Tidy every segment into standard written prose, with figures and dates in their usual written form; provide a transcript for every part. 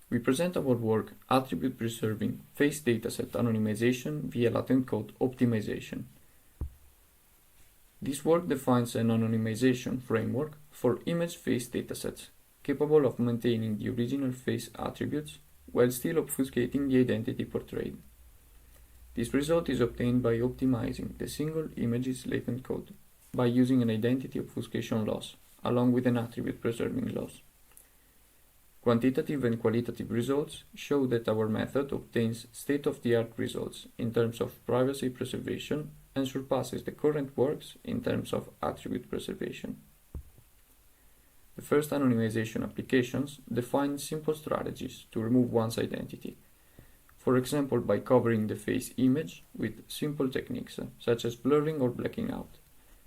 We present our work attribute-preserving face dataset anonymization via latent code optimization. This work defines an anonymization framework for image face datasets, capable of maintaining the original face attributes while still obfuscating the identity portrayed. This result is obtained by optimizing the single image's latent code by using an identity obfuscation loss along with an attribute preserving loss. Quantitative and qualitative results show that our method obtains state-of-the-art results in terms of privacy preservation and surpasses the current works in terms of attribute preservation. The first anonymization applications define simple strategies to remove one's identity, for example by covering the face image with simple techniques such as blurring or blacking out,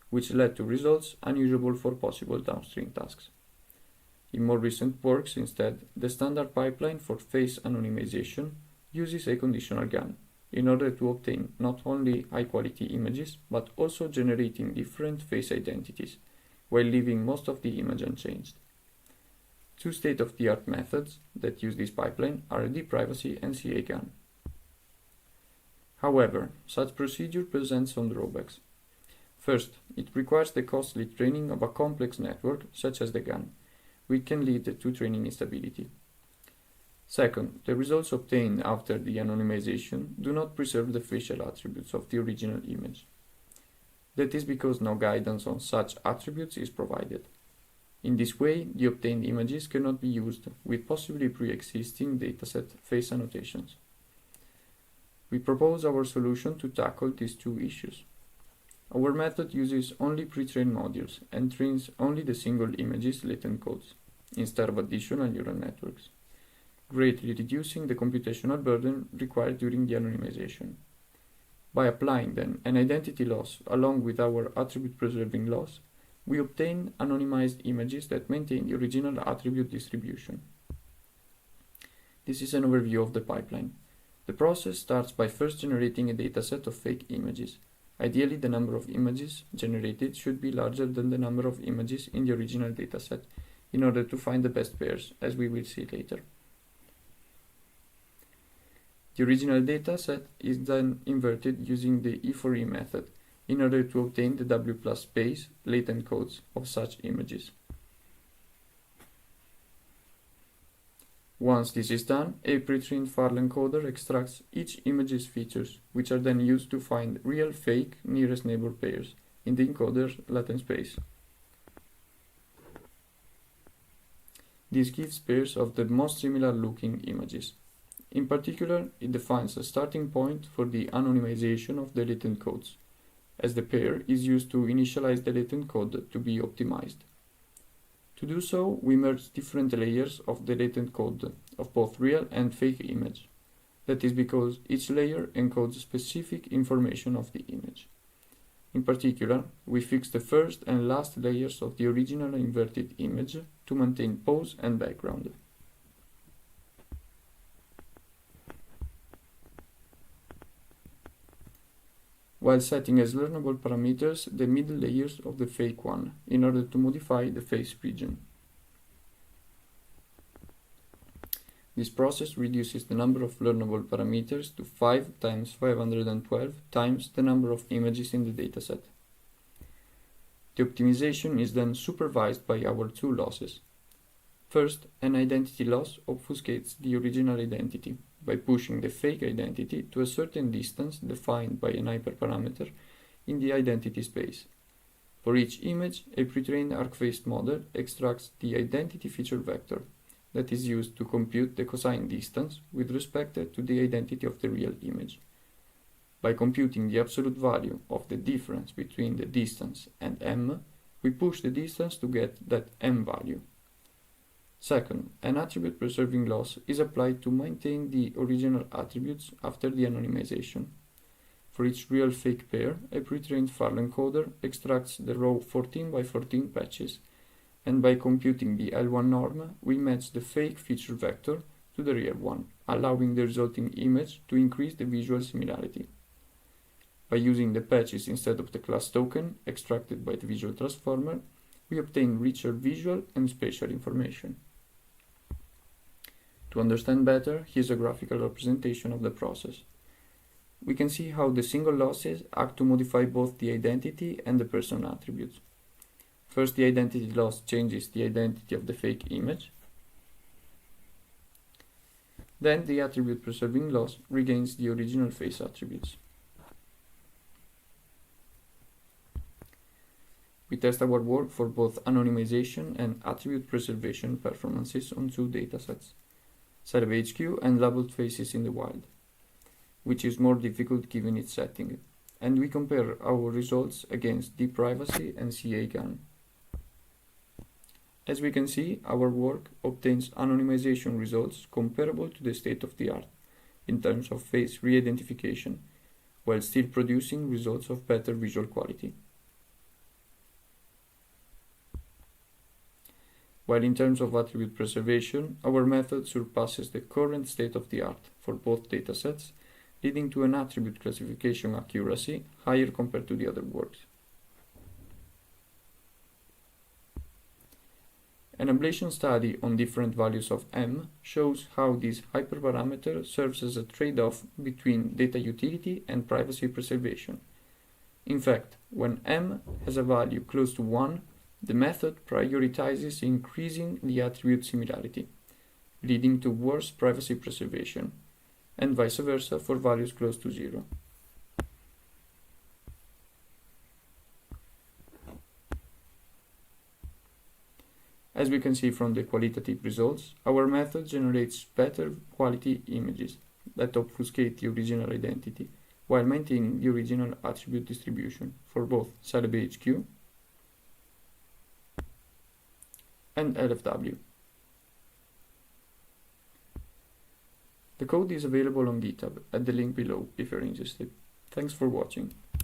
which led to results unusable for possible downstream tasks. In more recent works, instead, the standard pipeline for face anonymization uses a conditional GAN in order to obtain not only high-quality images, but also generating different face identities, while leaving most of the image unchanged. Two state-of-the-art methods that use this pipeline are dprivacy and CA GAN. However, such procedure presents some drawbacks. First, it requires the costly training of a complex network such as the GAN, which can lead to training instability. Second, the results obtained after the anonymization do not preserve the facial attributes of the original image. That is because no guidance on such attributes is provided. In this way, the obtained images cannot be used with possibly pre-existing dataset face annotations. We propose our solution to tackle these two issues. Our method uses only pre-trained modules and trains only the single image's latent codes, instead of additional neural networks, greatly reducing the computational burden required during the anonymization. By applying then an identity loss along with our attribute preserving loss, we obtain anonymized images that maintain the original attribute distribution. This is an overview of the pipeline. The process starts by first generating a dataset of fake images. Ideally, the number of images generated should be larger than the number of images in the original dataset in order to find the best pairs, as we will see later. The original dataset is then inverted using the E4E method in order to obtain the W plus space latent codes of such images. Once this is done, a pre-trained FaRL encoder extracts each image's features, which are then used to find real fake nearest neighbor pairs in the encoder's latent space. This gives pairs of the most similar looking images. In particular, it defines a starting point for the anonymization of the latent codes, as the pair is used to initialize the latent code to be optimized. To do so, we merge different layers of the latent code of both real and fake image. That is because each layer encodes specific information of the image. In particular, we fix the first and last layers of the original inverted image to maintain pose and background. While setting as learnable parameters the middle layers of the fake one in order to modify the face region. This process reduces the number of learnable parameters to 5 times 512 times the number of images in the dataset. The optimization is then supervised by our two losses. First, an identity loss obfuscates the original identity by pushing the fake identity to a certain distance defined by an hyperparameter in the identity space. For each image, a pre-trained arc-faced model extracts the identity feature vector that is used to compute the cosine distance with respect to the identity of the real image. By computing the absolute value of the difference between the distance and m, we push the distance to get that m value. Second, an attribute preserving loss is applied to maintain the original attributes after the anonymization. For each real fake pair, a pre-trained FaRL encoder extracts the raw 14 by 14 patches, and by computing the L1 norm, we match the fake feature vector to the real one, allowing the resulting image to increase the visual similarity. By using the patches instead of the class token extracted by the visual transformer, we obtain richer visual and spatial information. To understand better, here's a graphical representation of the process. We can see how the single losses act to modify both the identity and the person attributes. First, the identity loss changes the identity of the fake image. Then the attribute preserving loss regains the original face attributes. We test our work for both anonymization and attribute preservation performances on two datasets, Sebe HQ and labeled faces in the wild, which is more difficult given its setting, and we compare our results against dprivacy and CA-GAN. As we can see, our work obtains anonymization results comparable to the state-of-the-art in terms of face re-identification, while still producing results of better visual quality. While in terms of attribute preservation, our method surpasses the current state-of-the-art for both datasets, leading to an attribute classification accuracy higher compared to the other works. An ablation study on different values of M shows how this hyperparameter serves as a trade-off between data utility and privacy preservation. In fact, when M has a value close to 1, the method prioritizes increasing the attribute similarity, leading to worse privacy preservation, and vice versa for values close to 0. As we can see from the qualitative results, our method generates better quality images that obfuscate the original identity while maintaining the original attribute distribution for both Sebe HQ and LFW. The code is available on GitHub at the link below if you're interested. Thanks for watching.